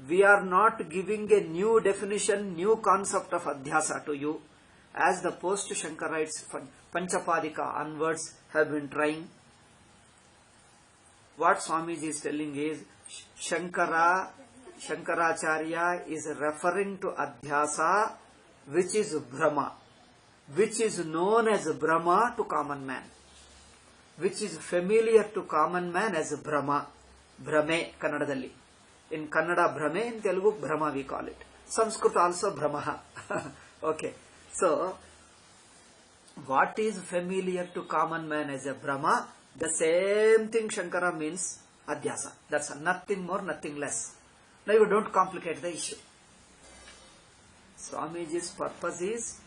We are not giving a new definition, new concept of Adhyasa to you, as the post-Shankarites, Panchapadika onwards, have been trying. What Swamiji is telling is, Shankaracharya is referring to Adhyasa, which is Brahma, which is known as Brahma to common man, which is familiar to common man as Brahma, Brahme, Kannadadalli. In Kannada, Brahme, in Telugu, Brahma we call it. Sanskrit also Brahmaha. Okay. So, what is familiar to common man as a Brahma? The same thing Shankara means Adhyasa. That's nothing more, nothing less. Now you don't complicate the issue. Swamiji's purpose is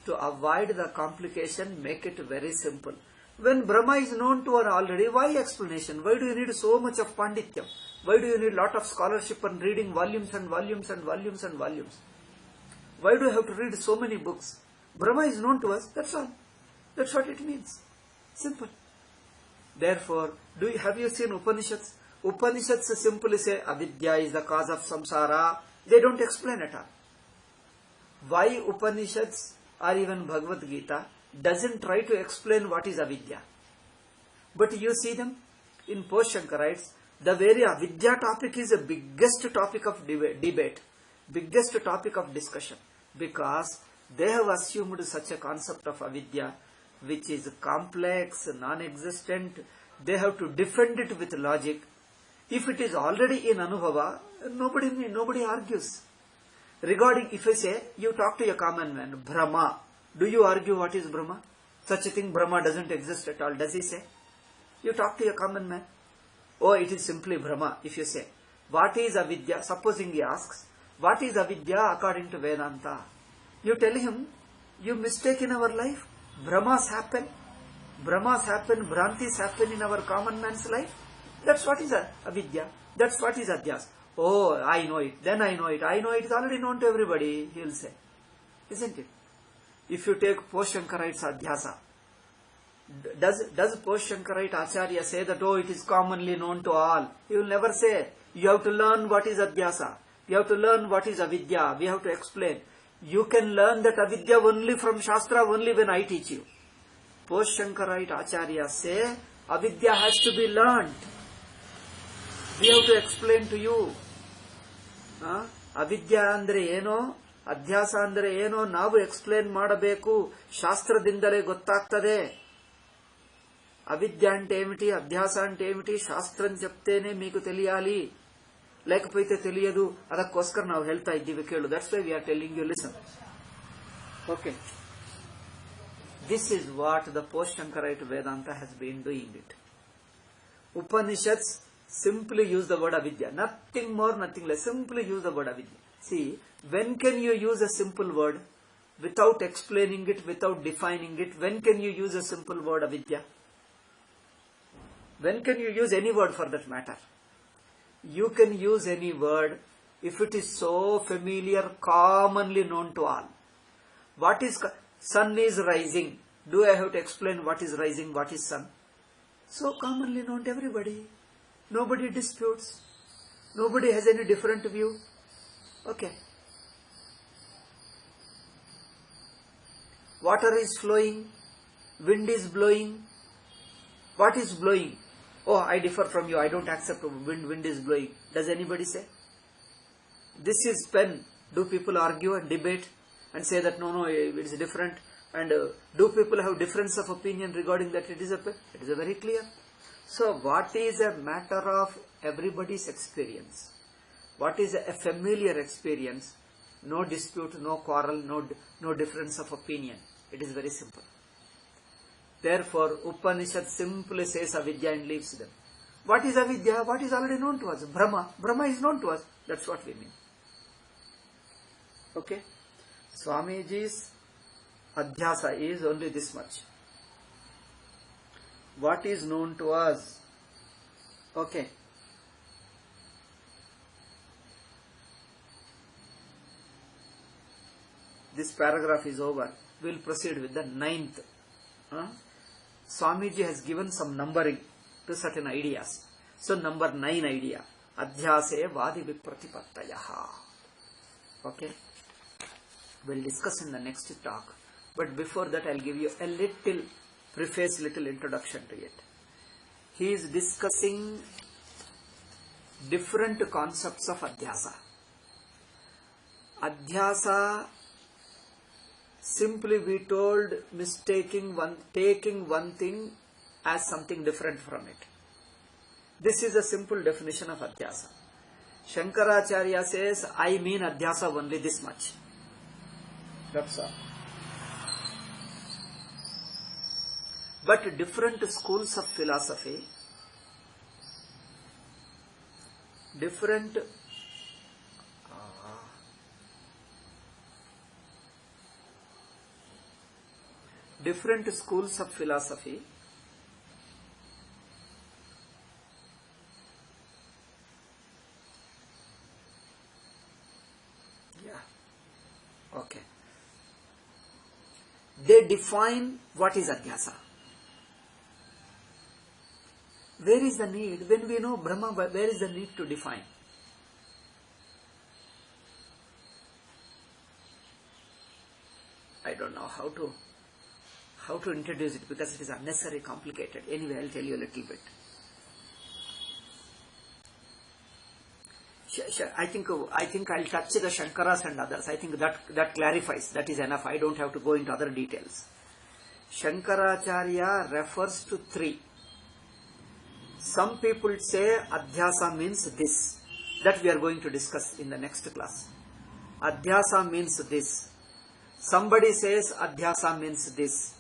to avoid the complication, make it very simple. When Brahma is known to us already, why explanation? Why do you need so much of Pandityam? Why do you need lot of scholarship and reading volumes and volumes and volumes and volumes? Why do you have to read so many books? Brahma is known to us, that's all. That's what it means. Simple. Therefore, have you seen Upanishads? Upanishads simply say, avidya is the cause of samsara. They don't explain at all. Why Upanishads or even Bhagavad Gita doesn't try to explain what is avidya? But you see them in post-Shankarites, the very avidya topic is the biggest topic of debate, biggest topic of discussion, because they have assumed such a concept of avidya which is complex, non-existent. They have to defend it with logic. If it is already in Anubhava, nobody argues. Regarding, if I say, you talk to a common man, Brahma, do you argue what is Brahma? Such a thing, Brahma doesn't exist at all, does he say? You talk to a common man. Oh, it is simply Brahma, if you say. What is avidya? Supposing he asks, what is avidya according to Vedanta? You tell him, you mistake in our life. Brahmas happen, Bhrantis happen in our common man's life. That's what is avidya. That's what is adhyas. Oh, I know it, then I know it. I know it is already known to everybody, he will say. Isn't it? If you take post-Shankarites adhyasa, does post-Shankarite Acharya say that, oh, it is commonly known to all? He will never say. You have to learn what is adhyasa. You have to learn what is avidya. We have to explain. You can learn that avidya only from Shastra, only when I teach you. Post-Shankarite Acharya say, avidya has to be learned. We have to explain to you. Avidya andre eno, adhyasa andre eno, ನಾವು explain ಮಾಡಬೇಕು. ಶಾಸ್ತ್ರದಿಂದಲೇ ಗೊತ್ತಾಗ್ತದೆ. అవిద్య అంటే ఏమిటి, అధ్యాస అంటే ఏమిటి, శాస్త్రం చెప్తేనే మీకు తెలియాలి, లేకపోతే తెలియదు. ಅದಕ್ಕೋಸ್ಕರ ನಾವು ಹೇಳ್ತಾ ಇದ್ದೀವಿ, ಕೇಳು. That's why we are telling you, listen. Okay. This is what the post-Shankarite Vedanta has been doing it. Upanishads simply use the word avidya. Nothing more, nothing less. Simply use the word avidya. See, when can you use a simple word without explaining it, without defining it? When can you use a simple word avidya? When can you use any word for that matter? You can use any word if it is so familiar, commonly known to all. What is sun is rising? Do I have to explain what is rising, what is sun? So commonly known to everybody. Nobody disputes. Nobody has any different view. Okay. Water is flowing. Wind is blowing. What is blowing? Oh, I differ from you. I don't accept wind. Wind is blowing. Does anybody say? This is pen. Do people argue and debate and say that no, it is different? And do people have difference of opinion regarding that it is a pen? It is a very clear. So what is a matter of everybody's experience. What is a familiar experience? No dispute, no quarrel, no difference of opinion. It is very simple. Therefore, Upanishad simply says avidya and leaves them. What is avidya? What is already known to us? Brahma. Brahma is known to us. That's what we mean. Okay? Swamiji's adhyasa is only this much. What is known to us? Okay. This paragraph is over. We will proceed with the 9th. Swamiji has given some numbering to certain ideas. So number 9 idea. Adhyase vadi vipratipattayaha. Okay. We'll discuss in the next talk. But before that I'll give you a little preface, little introduction to it. He is discussing different concepts of adhyasa. Adhyasa, simply we told, taking one thing as something different from it. This is a simple definition of adhyasa. Shankaracharya says, I mean adhyasa only this much. That's all. But different schools of philosophy, different schools of philosophy they define what is adhyasa. Where is the need? When we know Brahma, where is the need to define? I don't know how to introduce it because it is unnecessarily complicated. Anyway, I'll tell you a little bit. I think I'll touch the Shankaras and others. I think that clarifies. That is enough. I don't have to go into other details. Shankaracharya refers to 3. Some people say adhyasa means this. That we are going to discuss in the next class. Adhyasa means this. Somebody says adhyasa means this.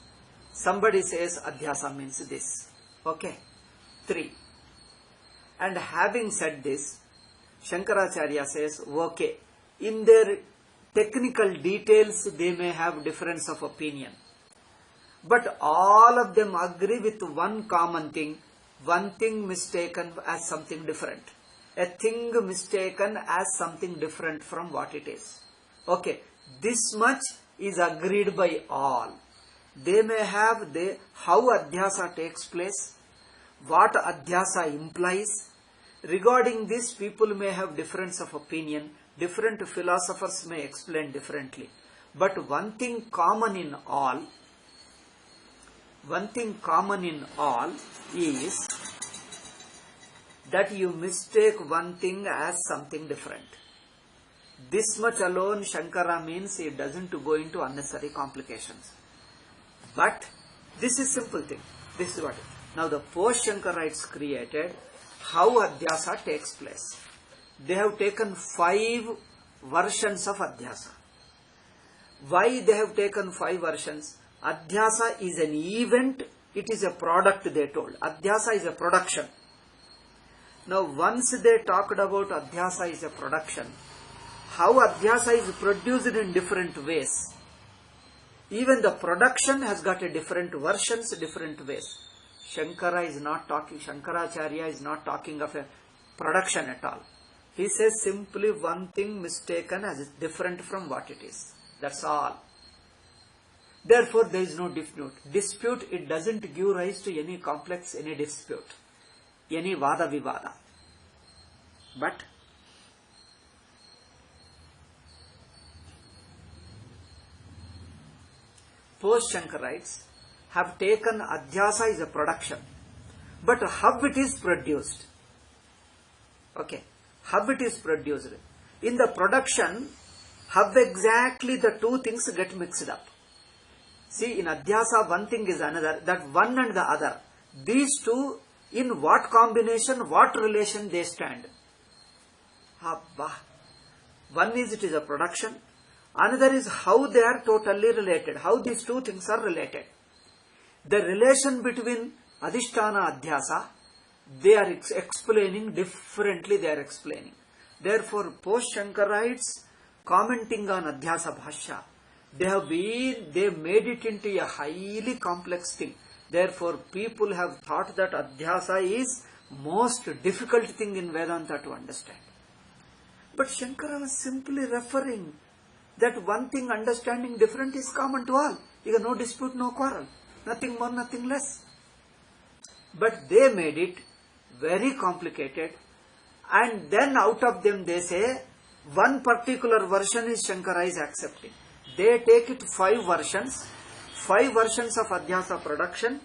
Somebody says adhyasa means this. Okay. 3. And having said this, Shankaracharya says, okay, in their technical details they may have difference of opinion. But all of them agree with one common thing, one thing mistaken as something different. A thing mistaken as something different from what it is. Okay, this much is agreed by all. They may have how adhyasa takes place, what adhyasa implies. Regarding this, people may have difference of opinion. Different philosophers may explain differently. But one thing common in all is that you mistake one thing as something different. This much alone Shankara means it doesn't go into unnecessary complications. But this is simple thing. This is what. Now the post-Shankarites created how adhyasa takes place. They have taken 5 versions of adhyasa. Why they have taken 5 versions? Adhyasa is an event, it is a product, they told. Adhyasa is a production. Now once they talked about adhyasa is a production, how adhyasa is produced in different ways. Even the production has got a different versions, different ways. Shankaracharya is not talking of a production at all. He says simply one thing mistaken as different from what it is. That's all. Therefore, there is no dispute. Dispute, it doesn't give rise to any complex, any dispute, any vada vivada. But post-Shankarites have taken adhyasa is a production. But how it is produced? Okay. How it is produced? In the production, how exactly the two things get mixed up? See, in adhyasa, one thing is another, that one and the other. These two in what combination, what relation they stand. Abba. One is it is a production, another is how they are totally related, how these two things are related. The relation between Adhisthana Adhyasa, they are explaining differently, they are explaining. Therefore, post-Shankarites commenting on Adhyasa Bhashya, they made it into a highly complex thing. Therefore, people have thought that Adhyasa is most difficult thing in Vedanta to understand. But Shankara was simply referring that one thing understanding different is common to all. You have no dispute, no quarrel. Nothing more, nothing less. But they made it very complicated, and then out of them they say one particular version is Shankara is accepting. They take it five versions of Adhyasa production,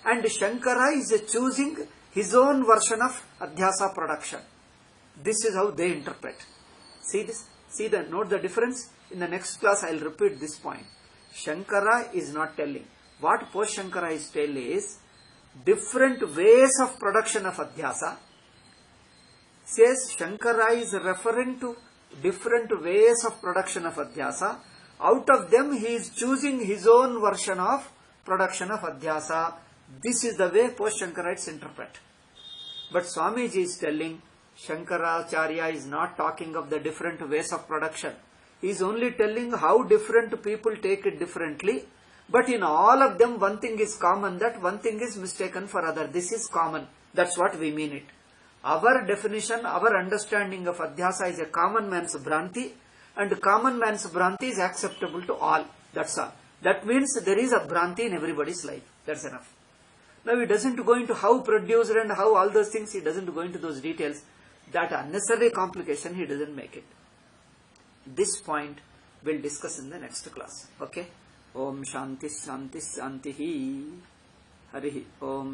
and Shankara is choosing his own version of Adhyasa production. This is how they interpret. See this? Note the difference? In the next class I will repeat this point. Shankara is not telling. What post Shankara is telling is different ways of production of Adhyasa. Says Shankara is referring to different ways of production of Adhyasa. Out of them he is choosing his own version of production of Adhyasa. This is the way post Shankarites interpret. But Swamiji is telling Shankaracharya is not talking of the different ways of production. He is only telling how different people take it differently. But in all of them, one thing is common, that one thing is mistaken for other. This is common. That's what we mean it. Our definition, our understanding of Adhyasa is a common man's Bhranti, and common man's Bhranti is acceptable to all. That's all. That means there is a Bhranti in everybody's life. That's enough. Now he doesn't go into how produced and how all those things, he doesn't go into those details. That unnecessary complication he doesn't make it. This point we'll discuss in the next class. Okay? Om Shanti Shanti Shanti Hari Om.